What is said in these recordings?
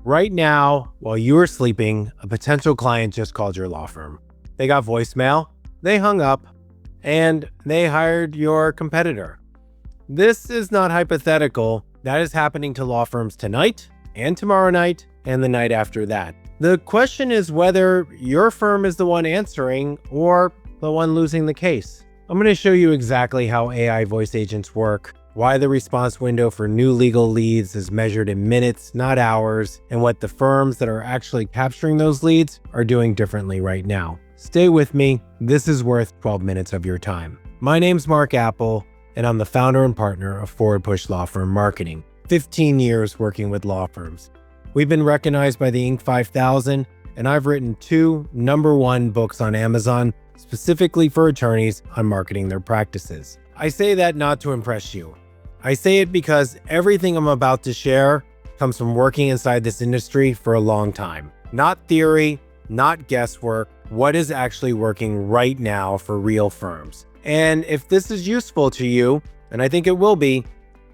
Right now, while you were sleeping, a potential client just called your law firm. They got voicemail, they hung up, and they hired your competitor. This is not hypothetical. That is happening to law firms tonight and tomorrow night and the night after that. The question is whether your firm is the one answering or the one losing the case. I'm going to show you exactly how AI voice agents work, why the response window for new legal leads is measured in minutes, not hours, and what the firms that are actually capturing those leads are doing differently right now. Stay with me. This is worth 12 minutes of your time. My name's Mark Apple, and I'm the founder and partner of Forward Push Law Firm Marketing. 15 years working with law firms. We've been recognized by the Inc. 5000, and I've written 2 #1 books on Amazon, specifically for attorneys on marketing their practices. I say that not to impress you. I say it because everything I'm about to share comes from working inside this industry for a long time. Not theory, not guesswork, what is actually working right now for real firms. And if this is useful to you, and I think it will be,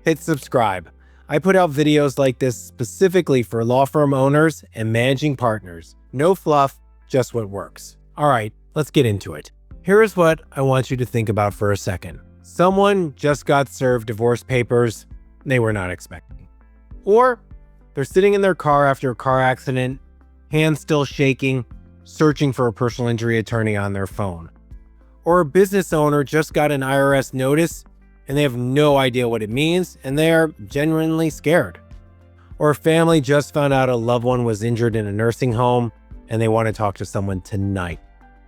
hit subscribe. I put out videos like this specifically for law firm owners and managing partners. No fluff, just what works. All right, let's get into it. Here's what I want you to think about for a second. Someone just got served divorce papers they were not expecting. Or they're sitting in their car after a car accident, hands still shaking, searching for a personal injury attorney on their phone. Or a business owner just got an IRS notice and they have no idea what it means and they are genuinely scared. Or a family just found out a loved one was injured in a nursing home and they want to talk to someone tonight.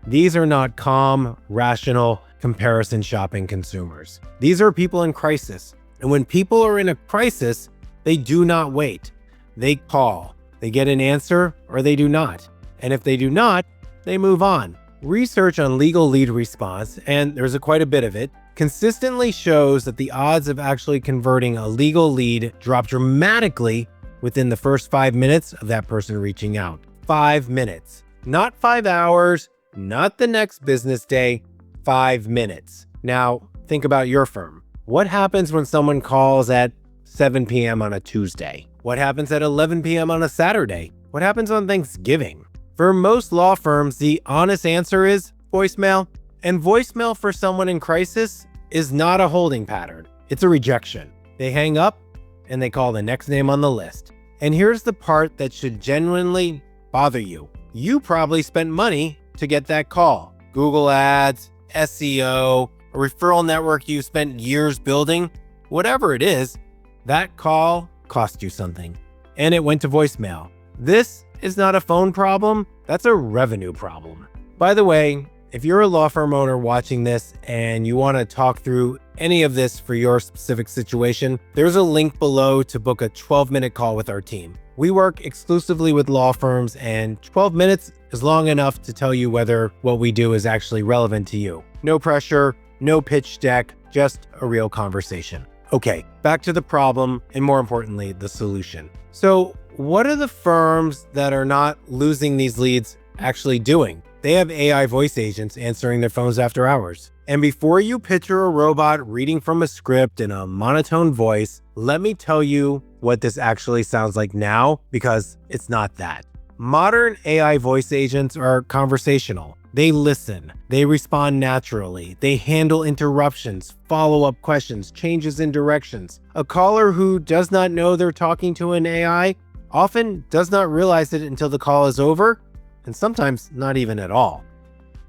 These are not calm, rational, comparison shopping consumers. These are people in crisis. And when people are in a crisis, they do not wait. They call. They get an answer or they do not. And if they do not, they move on. Research on legal lead response, and there's quite a bit of it, consistently shows that the odds of actually converting a legal lead drop dramatically within the first 5 minutes of that person reaching out. 5 minutes. Not 5 hours, not the next business day, 5 minutes. Now, think about your firm. What happens when someone calls at 7 p.m. on a Tuesday? What happens at 11 p.m. on a Saturday? What happens on Thanksgiving? For most law firms, the honest answer is voicemail. And voicemail for someone in crisis is not a holding pattern. It's a rejection. They hang up and they call the next name on the list. And here's the part that should genuinely bother you. You probably spent money to get that call. Google Ads, SEO, a referral network you spent years building, whatever it is, that call cost you something. And it went to voicemail. This is not a phone problem, that's a revenue problem. By the way, if you're a law firm owner watching this and you want to talk through any of this for your specific situation, there's a link below to book a 12-minute call with our team. We work exclusively with law firms and 12 minutes is long enough to tell you whether what we do is actually relevant to you. No pressure, no pitch deck, just a real conversation. Okay, back to the problem and more importantly, the solution. So what are the firms that are not losing these leads actually doing? They have AI voice agents answering their phones after hours. And before you picture a robot reading from a script in a monotone voice, let me tell you what this actually sounds like now, because it's not that. Modern AI voice agents are conversational. They listen, they respond naturally, they handle interruptions, follow-up questions, changes in directions. A caller who does not know they're talking to an AI often does not realize it until the call is over, and sometimes not even at all.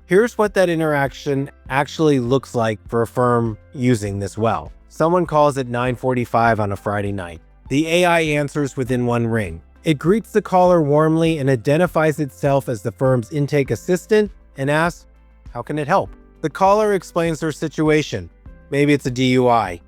Here's what that interaction actually looks like for a firm using this well. Someone calls at 9:45 on a Friday night. The AI answers within one ring. It greets the caller warmly and identifies itself as the firm's intake assistant and asks, how can it help? The caller explains their situation. Maybe it's a DUI.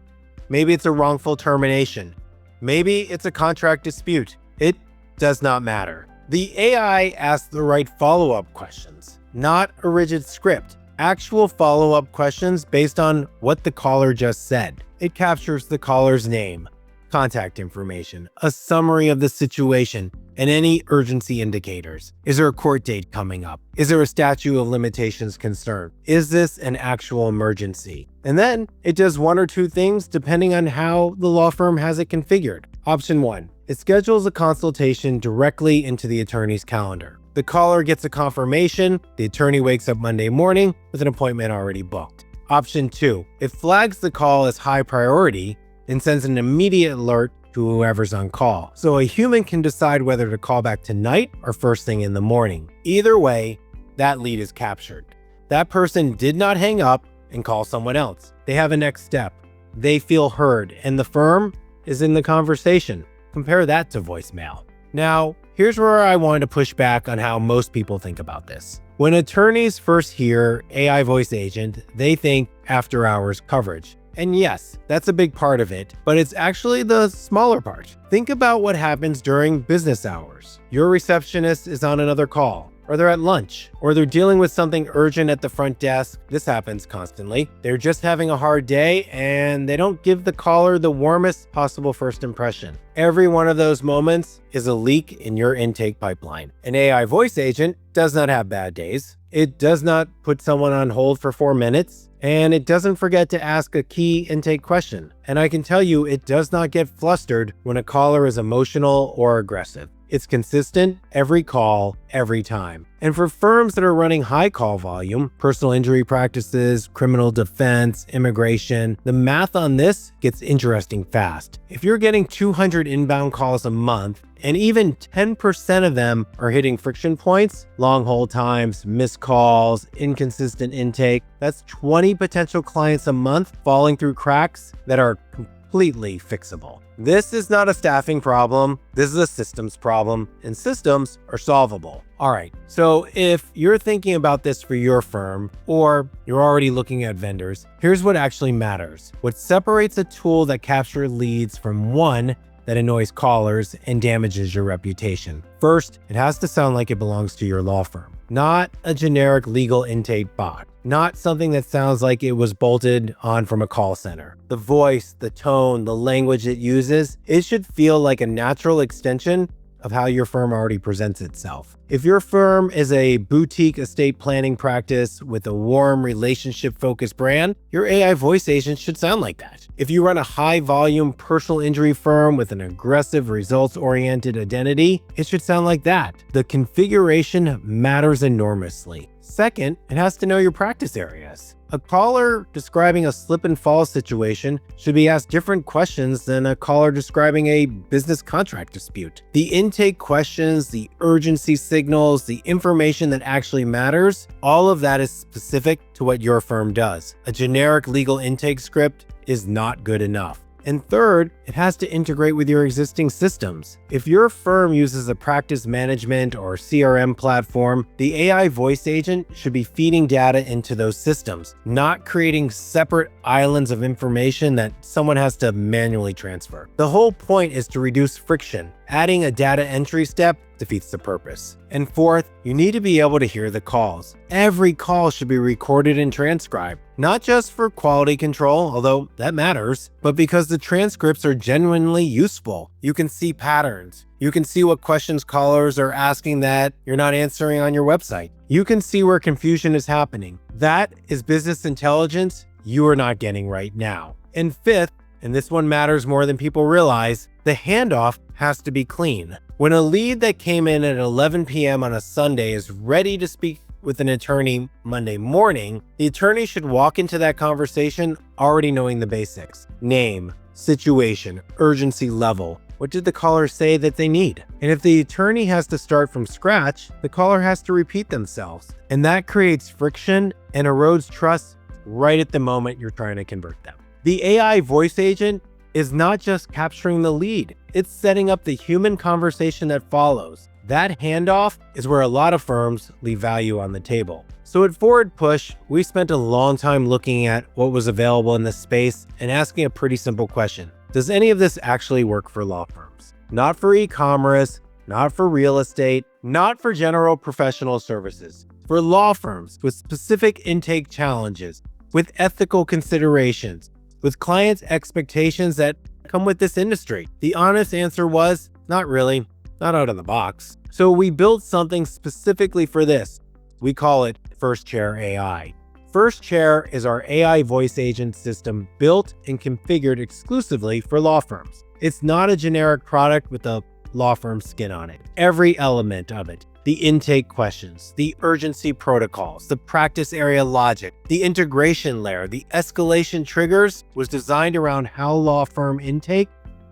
Maybe it's a wrongful termination. Maybe it's a contract dispute. It does not matter. The AI asks the right follow-up questions, not a rigid script. Actual follow-up questions based on what the caller just said. It captures the caller's name, contact information, a summary of the situation, and any urgency indicators. Is there a court date coming up? Is there a statute of limitations concern? Is this an actual emergency? And then it does one or two things depending on how the law firm has it configured. Option 1, It schedules a consultation directly into the attorney's calendar. The caller gets a confirmation. The attorney wakes up Monday morning with an appointment already booked. Option 2. It flags the call as high priority and sends an immediate alert to whoever's on call, so a human can decide whether to call back tonight or first thing in the morning. Either way, that lead is captured. That person did not hang up and call someone else. They have a next step. They feel heard, and the firm is in the conversation. Compare that to voicemail. Now, here's where I wanted to push back on how most people think about this. When attorneys first hear AI voice agent, they think after hours coverage. And yes, that's a big part of it, but it's actually the smaller part. Think about what happens during business hours. Your receptionist is on another call, or they're at lunch, or they're dealing with something urgent at the front desk. This happens constantly. They're just having a hard day and they don't give the caller the warmest possible first impression. Every one of those moments is a leak in your intake pipeline. An AI voice agent does not have bad days. It does not put someone on hold for 4 minutes, and it doesn't forget to ask a key intake question. And I can tell you, it does not get flustered when a caller is emotional or aggressive. It's consistent every call, every time. And for firms that are running high call volume, personal injury practices, criminal defense, immigration, the math on this gets interesting fast. If you're getting 200 inbound calls a month, and even 10% of them are hitting friction points, long hold times, missed calls, inconsistent intake, that's 20 potential clients a month falling through cracks that are completely fixable. This is not a staffing problem. This is a systems problem, and systems are solvable. All right, so if you're thinking about this for your firm, or you're already looking at vendors, here's what actually matters. What separates a tool that captures leads from one that annoys callers and damages your reputation. First, it has to sound like it belongs to your law firm, not a generic legal intake bot, not something that sounds like it was bolted on from a call center. The voice, the tone, the language it uses, it should feel like a natural extension of how your firm already presents itself. If your firm is a boutique estate planning practice with a warm relationship-focused brand, your AI voice agent should sound like that. If you run a high-volume personal injury firm with an aggressive, results-oriented identity, it should sound like that. The configuration matters enormously. Second, it has to know your practice areas. A caller describing a slip and fall situation should be asked different questions than a caller describing a business contract dispute. The intake questions, the urgency signals, the information that actually matters, all of that is specific to what your firm does. A generic legal intake script is not good enough. And third, it has to integrate with your existing systems. If your firm uses a practice management or CRM platform, the AI voice agent should be feeding data into those systems, not creating separate islands of information that someone has to manually transfer. The whole point is to reduce friction. Adding a data entry step defeats the purpose. And fourth, you need to be able to hear the calls. Every call should be recorded and transcribed, not just for quality control, although that matters, but because the transcripts are genuinely useful. You can see patterns. You can see what questions callers are asking that you're not answering on your website. You can see where confusion is happening. That is business intelligence you are not getting right now. And fifth, and this one matters more than people realize, the handoff has to be clean. When a lead that came in at 11 p.m. on a Sunday is ready to speak with an attorney Monday morning, the attorney should walk into that conversation already knowing the basics. Name, situation, urgency level. What did the caller say that they need? And if the attorney has to start from scratch, the caller has to repeat themselves. And that creates friction and erodes trust right at the moment you're trying to convert them. The AI voice agent is not just capturing the lead, it's setting up the human conversation that follows. That handoff is where a lot of firms leave value on the table. So at Forward Push, we spent a long time looking at what was available in this space and asking a pretty simple question. Does any of this actually work for law firms? Not for e-commerce, not for real estate, not for general professional services. For law firms with specific intake challenges, with ethical considerations, with clients' expectations that come with this industry. The honest answer was, not really, not out of the box. So we built something specifically for this. We call it First Chair AI. First Chair is our AI voice agent system built and configured exclusively for law firms. It's not a generic product with a law firm skin on it. Every element of it, the intake questions, the urgency protocols, the practice area logic, the integration layer, the escalation triggers, was designed around how law firm intake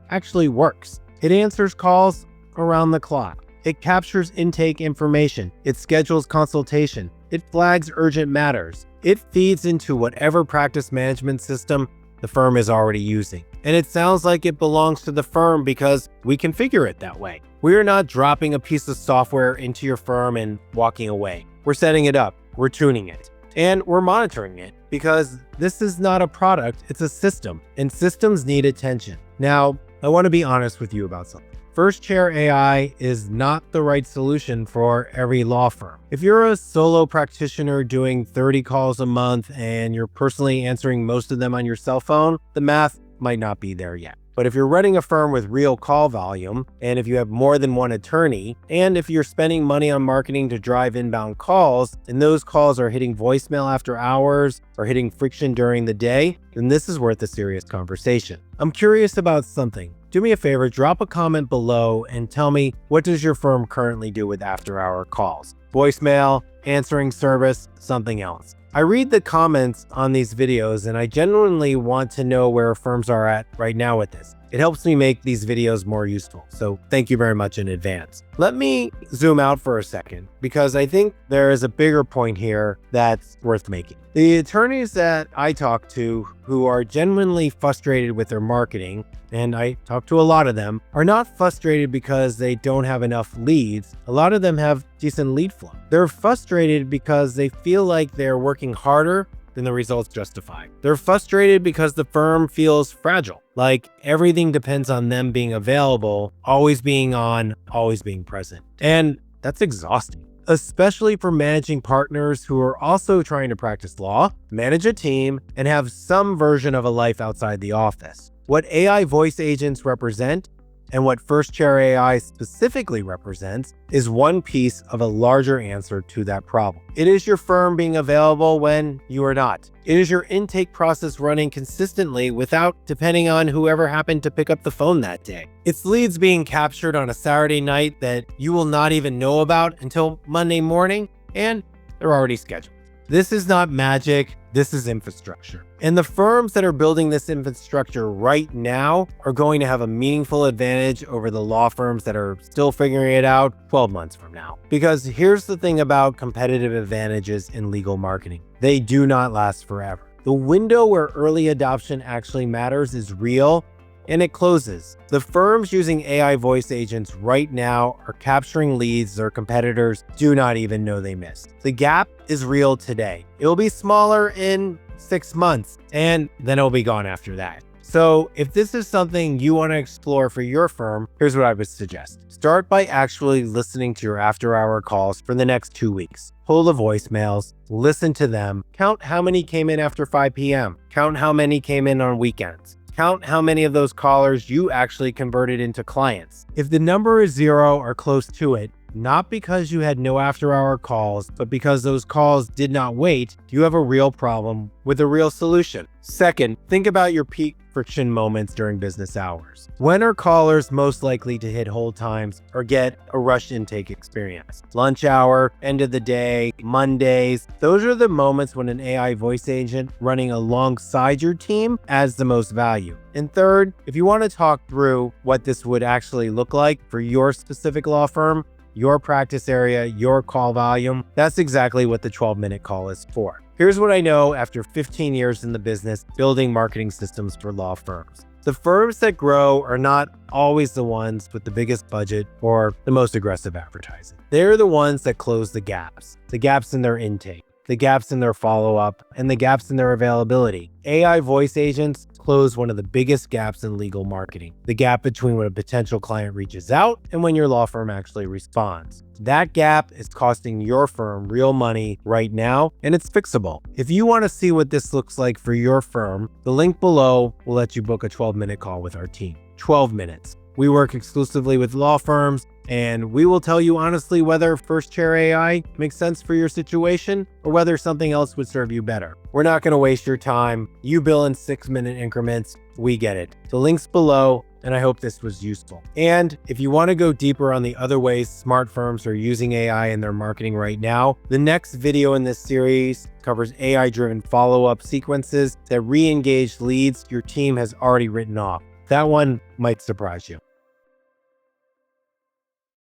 actually works. It answers calls around the clock. It captures intake information. It schedules consultation. It flags urgent matters. It feeds into whatever practice management system the firm is already using. And it sounds like it belongs to the firm because we configure it that way. We're not dropping a piece of software into your firm and walking away. We're setting it up, we're tuning it, and we're monitoring it because this is not a product, it's a system, and systems need attention. Now, I want to be honest with you about something. First Chair AI is not the right solution for every law firm. If you're a solo practitioner doing 30 calls a month and you're personally answering most of them on your cell phone, the math might not be there yet. But if you're running a firm with real call volume, and if you have more than one attorney, and if you're spending money on marketing to drive inbound calls, and those calls are hitting voicemail after hours or hitting friction during the day, then this is worth a serious conversation. I'm curious about something. Do me a favor, drop a comment below and tell me, what does your firm currently do with after-hour calls? Voicemail, answering service, something else? I read the comments on these videos and I genuinely want to know where firms are at right now with this. It helps me make these videos more useful, so thank you very much in advance. Let me zoom out for a second because I think there is a bigger point here that's worth making. The attorneys that I talk to who are genuinely frustrated with their marketing, and I talk to a lot of them, are not frustrated because they don't have enough leads. A lot of them have decent lead flow. They're frustrated because they feel like they're working harder than the results justify. They're frustrated because the firm feels fragile, like everything depends on them being available, always being on, always being present. And that's exhausting, especially for managing partners who are also trying to practice law, manage a team, and have some version of a life outside the office. What AI voice agents represent, and what First Chair AI specifically represents, is one piece of a larger answer to that problem. It is your firm being available when you are not. It is your intake process running consistently without depending on whoever happened to pick up the phone that day. It's leads being captured on a Saturday night that you will not even know about until Monday morning, and they're already scheduled. This is not magic, this is infrastructure. And the firms that are building this infrastructure right now are going to have a meaningful advantage over the law firms that are still figuring it out 12 months from now. Because here's the thing about competitive advantages in legal marketing. They do not last forever. The window where early adoption actually matters is real, and it closes. The firms using AI voice agents right now are capturing leads their competitors do not even know they missed. The gap is real today. It will be smaller in 6 months, and then it'll be gone after that. So if this is something you want to explore for your firm, here's what I would suggest. Start by actually listening to your after-hour calls for the next 2 weeks. Pull the voicemails, listen to them, count how many came in after 5 p.m., count how many came in on weekends. Count how many of those callers you actually converted into clients. If the number is 0 or close to it, not because you had no after-hour calls, but because those calls did not wait, you have a real problem with a real solution. Second, think about your peak friction moments during business hours. When are callers most likely to hit hold times or get a rush intake experience? Lunch hour, end of the day, Mondays. Those are the moments when an AI voice agent running alongside your team adds the most value. And third, if you want to talk through what this would actually look like for your specific law firm, your practice area, your call volume, that's exactly what the 12-minute call is for. Here's what I know after 15 years in the business building marketing systems for law firms. The firms that grow are not always the ones with the biggest budget or the most aggressive advertising. They're the ones that close the gaps in their intake, the gaps in their follow-up, and the gaps in their availability. AI voice agents close one of the biggest gaps in legal marketing, the gap between when a potential client reaches out and when your law firm actually responds. That gap is costing your firm real money right now, and it's fixable. If you want to see what this looks like for your firm, the link below will let you book a 12-minute call with our team. 12 minutes. We work exclusively with law firms, and we will tell you honestly whether first chair AI makes sense for your situation or whether something else would serve you better. We're not going to waste your time. You bill in 6-minute increments. We get it. The link's below, and I hope this was useful. And if you want to go deeper on the other ways smart firms are using AI in their marketing right now, the next video in this series covers AI-driven follow-up sequences that re-engage leads your team has already written off. That one might surprise you.